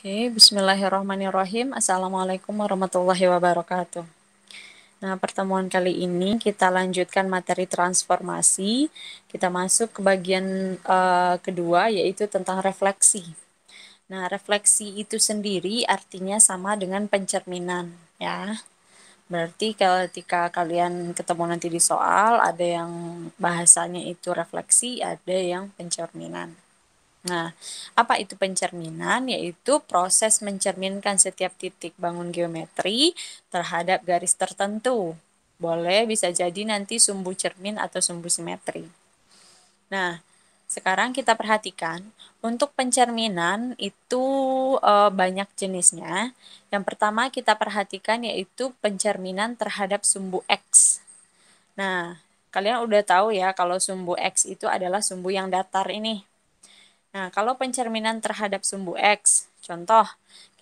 Oke, bismillahirrahmanirrahim. Assalamualaikum warahmatullahi wabarakatuh. Nah, pertemuan kali ini kita lanjutkan materi transformasi. Kita masuk ke bagian kedua, yaitu tentang refleksi. Nah, refleksi itu sendiri artinya sama dengan pencerminan, ya. Berarti ketika kalian ketemu nanti di soal, ada yang bahasanya itu refleksi, ada yang pencerminan. Nah, apa itu pencerminan? Yaitu proses mencerminkan setiap titik bangun geometri terhadap garis tertentu. Boleh, bisa jadi nanti sumbu cermin atau sumbu simetri. Nah, sekarang kita perhatikan, untuk pencerminan itu banyak jenisnya. Yang pertama kita perhatikan yaitu pencerminan terhadap sumbu X. Nah, kalian udah tahu ya kalau sumbu X itu adalah sumbu yang datar ini. Nah, kalau pencerminan terhadap sumbu X, contoh,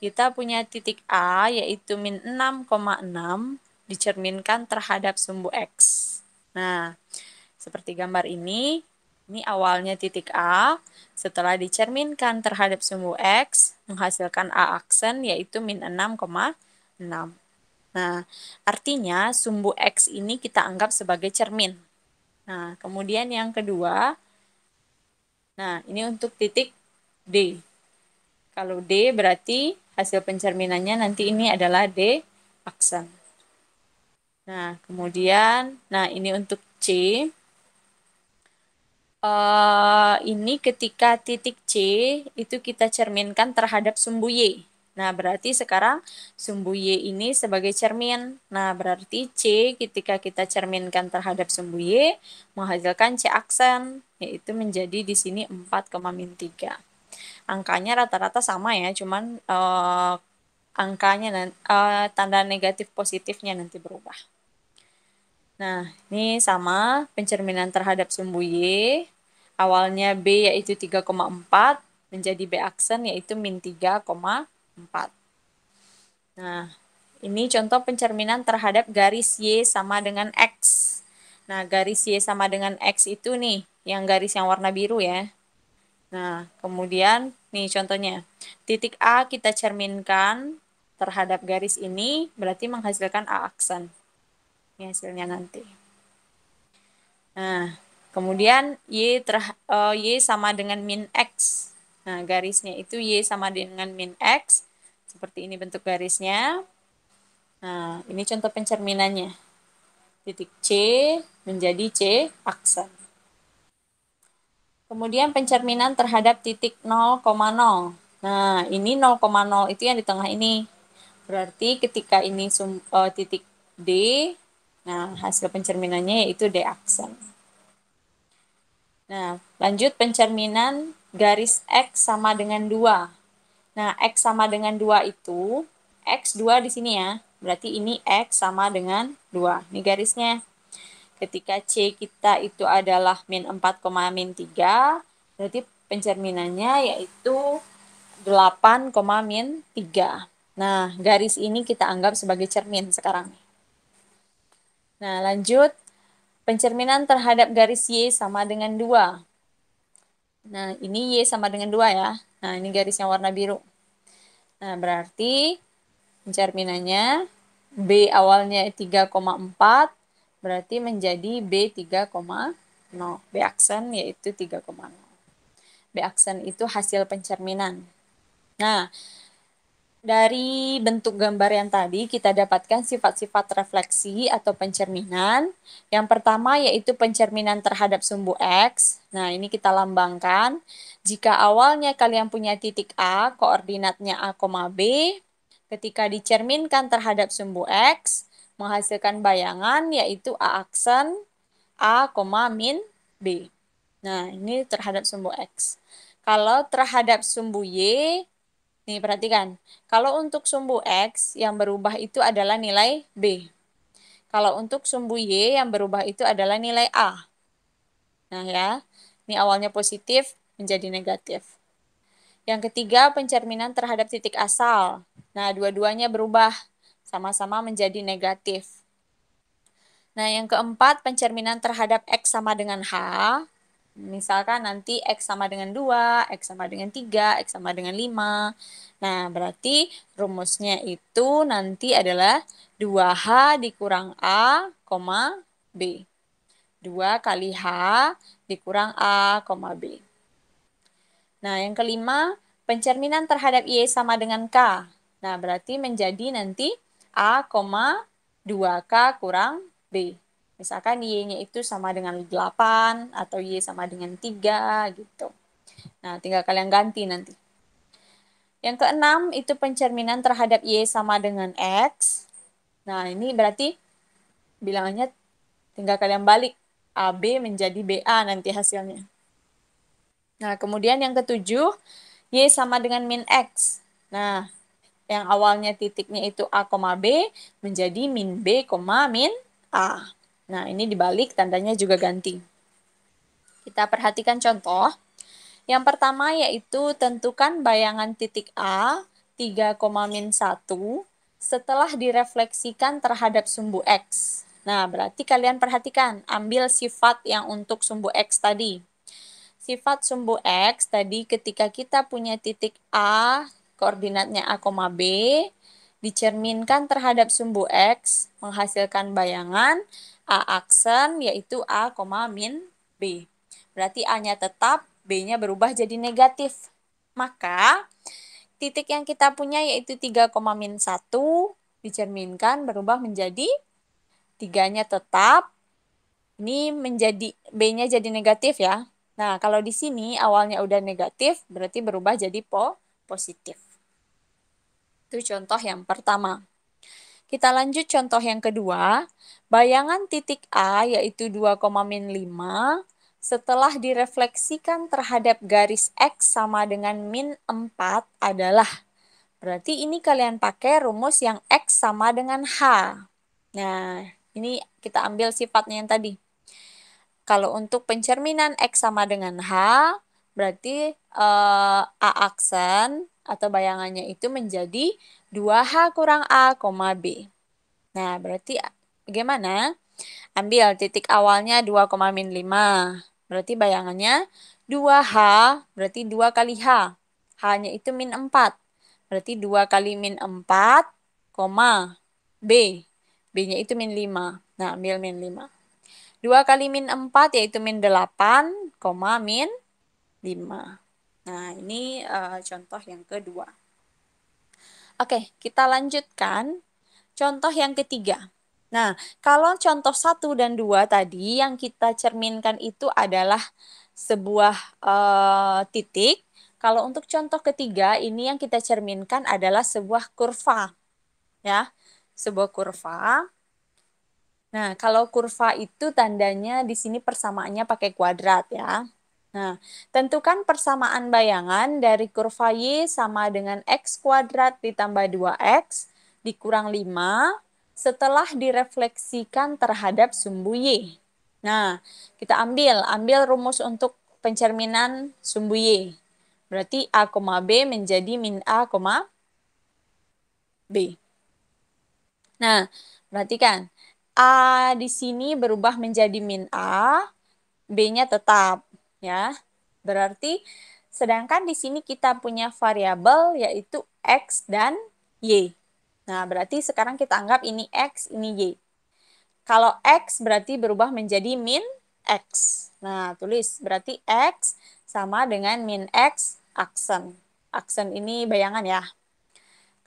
kita punya titik A yaitu min 6,6 dicerminkan terhadap sumbu X. Nah, seperti gambar ini awalnya titik A, setelah dicerminkan terhadap sumbu X, menghasilkan A aksen yaitu min 6,6. Nah, artinya sumbu X ini kita anggap sebagai cermin. Nah, kemudian yang kedua, nah, ini untuk titik D. Kalau D berarti hasil pencerminannya nanti ini adalah D aksen. Nah, kemudian, nah ini untuk C. Ini ketika titik C itu kita cerminkan terhadap sumbu Y. Nah, berarti sekarang sumbu Y ini sebagai cermin. Nah, berarti C ketika kita cerminkan terhadap sumbu Y menghasilkan C aksen, yaitu menjadi di sini 4,3. Angkanya rata-rata sama ya, cuman angkanya tanda negatif positifnya nanti berubah. Nah, ini sama pencerminan terhadap sumbu Y. Awalnya B yaitu 3,4 menjadi B aksen yaitu min 3,4. Nah, ini contoh pencerminan terhadap garis Y sama dengan X. Nah, garis Y sama dengan X itu nih, yang garis yang warna biru ya. Nah, kemudian nih contohnya, titik A kita cerminkan terhadap garis ini, berarti menghasilkan A aksen. Ini hasilnya nanti. Nah, kemudian Y sama dengan min X. Nah, garisnya itu Y sama dengan min X. Seperti ini bentuk garisnya. Nah, ini contoh pencerminannya. Titik C menjadi C aksen. Kemudian pencerminan terhadap titik 0,0. Nah, ini 0,0 itu yang di tengah ini. Berarti ketika ini titik D, nah hasil pencerminannya yaitu D aksen. Nah, lanjut pencerminan garis X sama dengan 2. Nah, X sama dengan 2 itu, X2 di sini ya. Berarti ini X sama dengan 2. Ini garisnya. Ketika C kita itu adalah min 4, min 3, berarti pencerminannya yaitu 8, min 3. Nah, garis ini kita anggap sebagai cermin sekarang. Nah, lanjut. Pencerminan terhadap garis Y sama dengan 2. Nah, ini Y sama dengan 2 ya. Nah, ini garis yang warna biru. Nah, berarti pencerminannya B awalnya 3,4, berarti menjadi B 3,0. B aksen yaitu 3,0. B aksen itu hasil pencerminan. Nah, dari bentuk gambar yang tadi kita dapatkan sifat-sifat refleksi atau pencerminan. Yang pertama yaitu pencerminan terhadap sumbu X. Nah, ini kita lambangkan. Jika awalnya kalian punya titik A, koordinatnya A, B, ketika dicerminkan terhadap sumbu X, menghasilkan bayangan yaitu A aksen A, min B. Nah, ini terhadap sumbu X. Kalau terhadap sumbu Y, nih, perhatikan. Kalau untuk sumbu X, yang berubah itu adalah nilai B. Kalau untuk sumbu Y, yang berubah itu adalah nilai A. Nah ya, ini awalnya positif menjadi negatif. Yang ketiga, pencerminan terhadap titik asal. Nah, dua-duanya berubah, sama-sama menjadi negatif. Nah, yang keempat, pencerminan terhadap X sama dengan H. Misalkan nanti X sama dengan 2, X sama dengan 3, X sama dengan 5. Nah, berarti rumusnya itu nanti adalah 2H dikurang A, B. 2 kali H dikurang A, B. Nah, yang kelima, pencerminan terhadap Y sama dengan K. Nah, berarti menjadi nanti A, 2K kurang B. Misalkan Y-nya itu sama dengan 8 atau Y sama dengan 3 gitu. Nah, tinggal kalian ganti nanti. Yang keenam itu pencerminan terhadap Y sama dengan X. Nah, ini berarti bilangannya tinggal kalian balik. AB menjadi BA nanti hasilnya. Nah, kemudian yang ketujuh, Y sama dengan min X. Nah, yang awalnya titiknya itu A, B menjadi min B, min A. Nah, ini dibalik, tandanya juga ganti. Kita perhatikan contoh. Yang pertama yaitu tentukan bayangan titik A, 3, min 1, setelah direfleksikan terhadap sumbu X. Nah, berarti kalian perhatikan, ambil sifat yang untuk sumbu X tadi. Sifat sumbu X tadi ketika kita punya titik A, koordinatnya A, B, dicerminkan terhadap sumbu X, menghasilkan bayangan A aksen, yaitu A, min B. Berarti A-nya tetap, B-nya berubah jadi negatif. Maka, titik yang kita punya yaitu 3, min 1, dicerminkan berubah menjadi 3-nya tetap, ini menjadi B-nya jadi negatif ya. Nah, kalau di sini awalnya udah negatif, berarti berubah jadi positif. Itu contoh yang pertama. Kita lanjut contoh yang kedua. Bayangan titik A yaitu 2, min 5 setelah direfleksikan terhadap garis X sama dengan min 4 adalah. Berarti ini kalian pakai rumus yang X sama dengan H. Nah, ini kita ambil sifatnya yang tadi. Kalau untuk pencerminan X sama dengan H, berarti A aksen atau bayangannya itu menjadi 2H kurang A, B. Nah, berarti bagaimana? Ambil titik awalnya 2, min 5. Berarti bayangannya 2H, berarti 2 kali H. H-nya itu min 4. Berarti 2 kali min 4, B. B-nya itu min 5. Nah, ambil min 5. 2 kali min 4 yaitu min 8, min 5. Nah, ini contoh yang kedua. Oke, kita lanjutkan contoh yang ketiga. Nah, kalau contoh 1 dan 2 tadi yang kita cerminkan itu adalah sebuah titik. Kalau untuk contoh ketiga, ini yang kita cerminkan adalah sebuah kurva. Ya, sebuah kurva. Nah, kalau kurva itu tandanya di sini persamaannya pakai kuadrat ya. Nah, tentukan persamaan bayangan dari kurva Y sama dengan X kuadrat ditambah 2X dikurang 5 setelah direfleksikan terhadap sumbu Y. Nah, kita ambil rumus untuk pencerminan sumbu Y. Berarti A, B menjadi min A, B. Nah, perhatikan. A di sini berubah menjadi min A, B-nya tetap, ya. Berarti sedangkan di sini kita punya variabel yaitu X dan Y. Nah, berarti sekarang kita anggap ini X, ini Y. Kalau X berarti berubah menjadi min X. Nah, tulis berarti X sama dengan min X aksen. Aksen ini bayangan ya.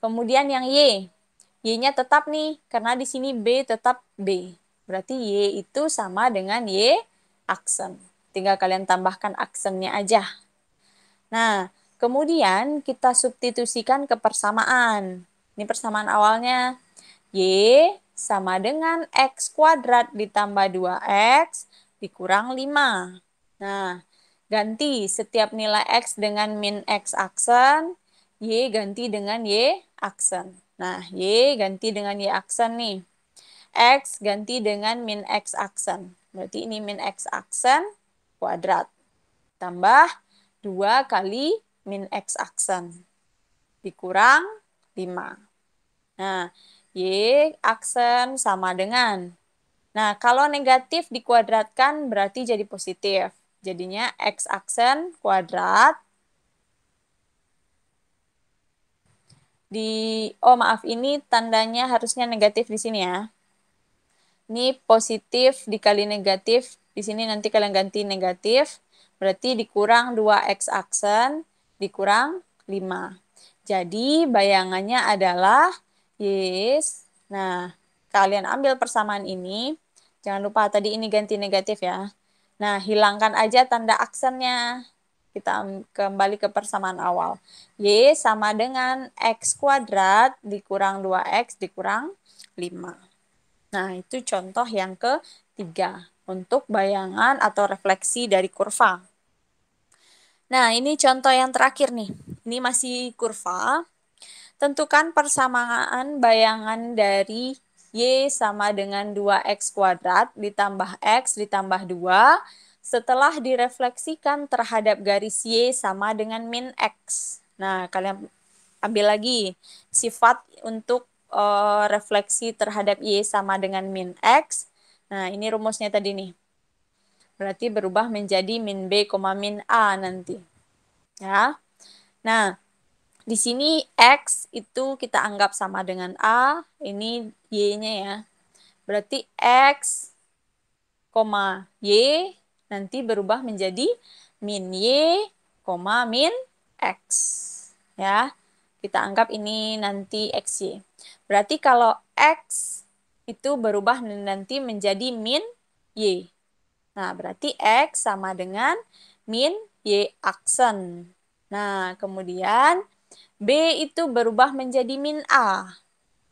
Kemudian yang Y. Y-nya tetap nih, karena di sini B tetap B. Berarti Y itu sama dengan Y aksen. Tinggal kalian tambahkan aksennya aja. Nah, kemudian kita substitusikan ke persamaan. Ini persamaan awalnya. Y sama dengan X kuadrat ditambah 2X dikurang 5. Nah, ganti setiap nilai X dengan min X aksen, Y ganti dengan Y aksen. Nah, Y ganti dengan Y aksen nih. X ganti dengan min X aksen. Berarti ini min X aksen kuadrat. Tambah 2 kali min X aksen. Dikurang 5. Nah, Y aksen sama dengan. Nah, kalau negatif dikuadratkan berarti jadi positif. Jadinya X aksen kuadrat ini tandanya harusnya negatif di sini ya. Ini positif dikali negatif, di sini nanti kalian ganti negatif, berarti dikurang 2X aksen, dikurang 5. Jadi bayangannya adalah yes. Nah, kalian ambil persamaan ini, jangan lupa tadi ini ganti negatif ya. Nah, hilangkan aja tanda aksennya. Kita kembali ke persamaan awal. Y sama dengan X kuadrat dikurang 2X dikurang 5. Nah, itu contoh yang ketiga untuk bayangan atau refleksi dari kurva. Nah, ini contoh yang terakhir nih. Ini masih kurva. Tentukan persamaan bayangan dari Y sama dengan 2X kuadrat ditambah X ditambah 2 setelah direfleksikan terhadap garis Y sama dengan min X. Nah, kalian ambil lagi sifat untuk refleksi terhadap Y sama dengan min X. Nah, ini rumusnya tadi nih. Berarti berubah menjadi min B, min A nanti. Ya. Nah, di sini X itu kita anggap sama dengan A. Ini Y-nya ya. Berarti X, Y nanti berubah menjadi min Y, min X. Ya. Kita anggap ini nanti XY. Berarti kalau X itu berubah nanti menjadi min Y. Nah, berarti X sama dengan min Y aksen. Nah, kemudian B itu berubah menjadi min A.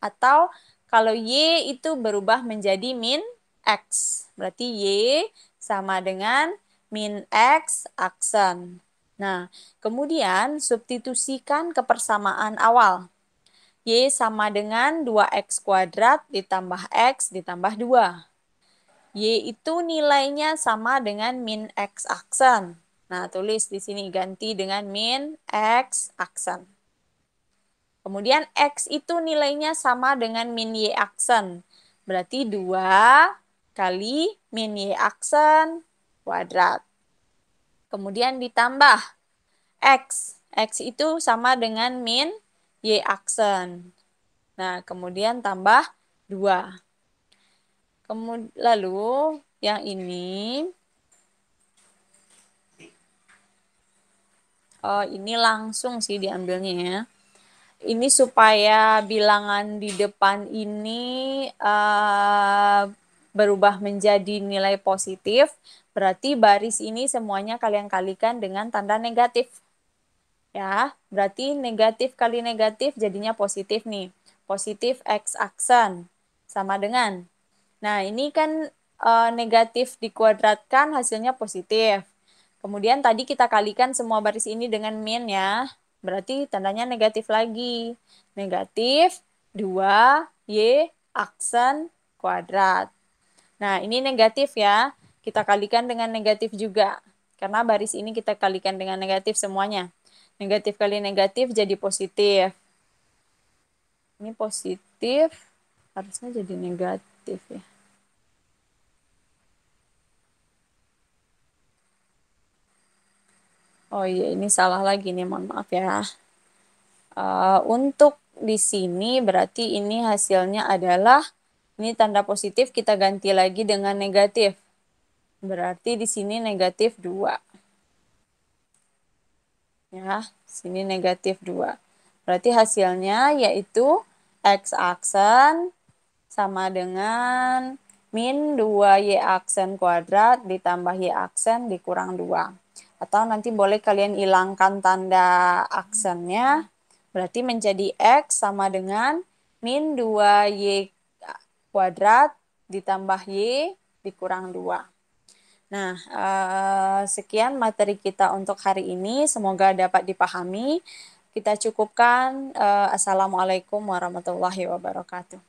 Atau kalau Y itu berubah menjadi min X. Berarti Y sama dengan min X aksen. Nah, kemudian substitusikan ke persamaan awal. Y sama dengan 2X kuadrat ditambah X ditambah 2. Y itu nilainya sama dengan min X aksen. Nah, tulis di sini ganti dengan min X aksen. Kemudian X itu nilainya sama dengan min Y aksen. Berarti 2 kali min Y aksen kuadrat. Kemudian ditambah X. X itu sama dengan min Y aksen. Nah, kemudian tambah 2. Lalu yang ini ini langsung sih diambilnya ya. Ini supaya bilangan di depan ini berubah menjadi nilai positif, berarti baris ini semuanya kalian kalikan dengan tanda negatif. Ya, berarti negatif kali negatif jadinya positif nih. Positif X aksen sama dengan. Nah, ini kan negatif dikuadratkan hasilnya positif. Kemudian tadi kita kalikan semua baris ini dengan min ya. Berarti tandanya negatif lagi. Negatif 2Y aksen kuadrat. Nah, ini negatif ya. Kita kalikan dengan negatif juga. Karena baris ini kita kalikan dengan negatif semuanya. Negatif kali negatif jadi positif. Ini positif, harusnya jadi negatif ya. Oh iya, ini salah lagi nih, mohon maaf ya. Untuk di sini berarti ini hasilnya adalah, ini tanda positif kita ganti lagi dengan negatif. Berarti di sini negatif 2. Ya, sini negatif 2. Berarti hasilnya yaitu X aksen sama dengan min 2Y aksen kuadrat ditambah Y aksen dikurang 2. Atau nanti boleh kalian hilangkan tanda aksennya. Berarti menjadi X sama dengan min 2Y kuadrat ditambah Y dikurang 2. Nah, sekian materi kita untuk hari ini. Semoga dapat dipahami. Kita cukupkan. Assalamualaikum warahmatullahi wabarakatuh.